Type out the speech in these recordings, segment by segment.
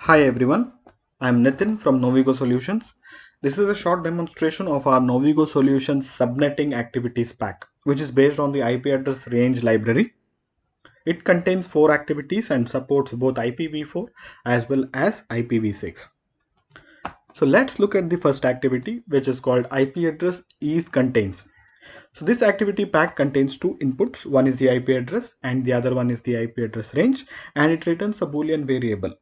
Hi everyone, I'm Nitin from Novigo Solutions. This is a short demonstration of our Novigo Solutions subnetting activities pack, which is based on the IP address range library. It contains 4 activities and supports both IPv4 as well as IPv6. So let's look at the first activity, which is called IP address is contains. So this activity pack contains two inputs. One is the IP address and the other one is the IP address range, and it returns a Boolean variable.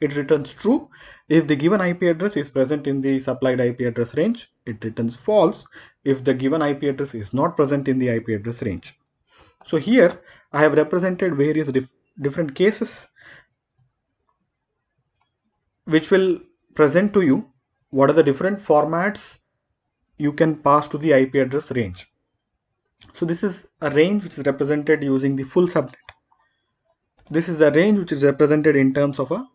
It returns true if the given IP address is present in the supplied IP address range. It returns false if the given IP address is not present in the IP address range. So here I have represented various different cases which will present to you what are the different formats you can pass to the IP address range. So this is a range which is represented using the full subnet. This is a range which is represented in terms of a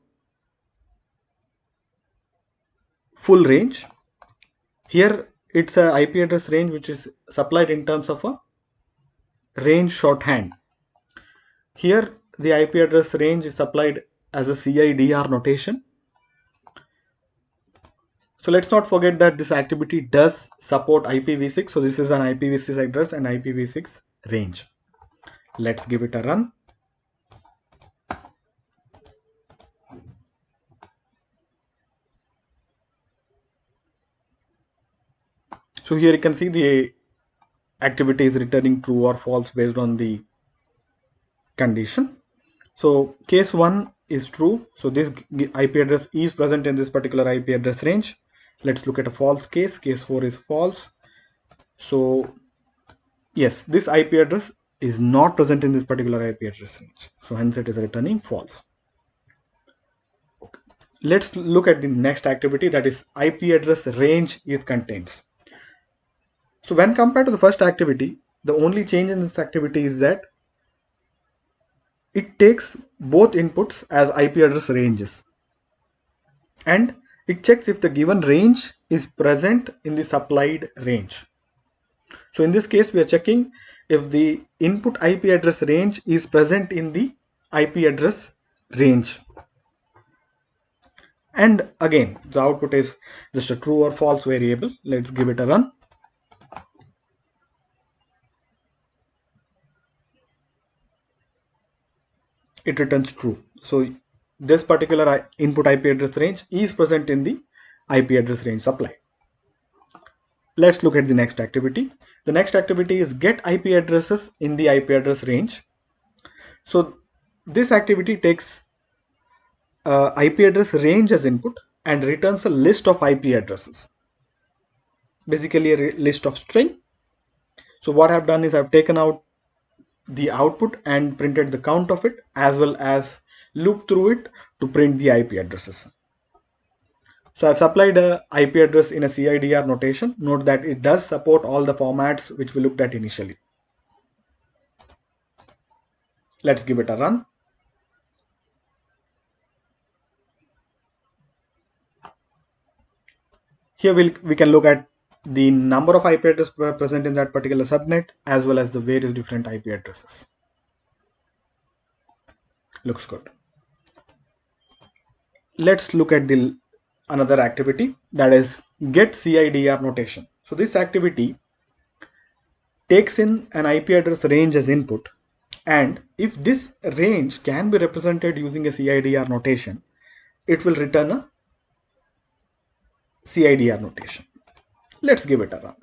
full range. Here it's a IP address range which is supplied in terms of a range shorthand. Here the IP address range is supplied as a CIDR notation. So let's not forget that this activity does support IPv6. So this is an IPv6 address and IPv6 range. Let's give it a run. So here you can see the activity is returning true or false based on the condition. So case 1 is true. So this IP address is present in this particular IP address range. Let's look at a false case. Case 4 is false. So yes, this IP address is not present in this particular IP address range. So hence it is returning false. Let's look at the next activity, that is IP address range is contains. So when compared to the first activity, the only change in this activity is that it takes both inputs as IP address ranges, and it checks if the given range is present in the supplied range. So in this case, we are checking if the input IP address range is present in the IP address range. And again, the output is just a true or false variable. Let's give it a run. It returns true. So this particular input IP address range is present in the IP address range supply. Let's look at the next activity. The next activity is get IP addresses in the IP address range. So this activity takes IP address range as input and returns a list of IP addresses, basically a list of string. So what I've done is I've taken out the output and printed the count of it, as well as looped through it to print the IP addresses. So I've supplied a IP address in a CIDR notation. Note that it does support all the formats which we looked at initially. Let's give it a run. Here we can look at the number of IP addresses present in that particular subnet, as well as the various different IP addresses. Looks good. Let's look at the another activity, that is get CIDR notation. So this activity takes in an IP address range as input, and if this range can be represented using a CIDR notation, it will return a CIDR notation. Let's give it a run.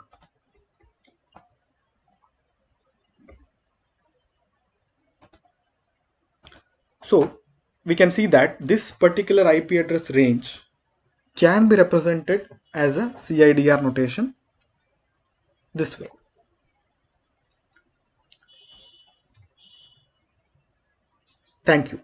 So we can see that this particular IP address range can be represented as a CIDR notation this way. Thank you.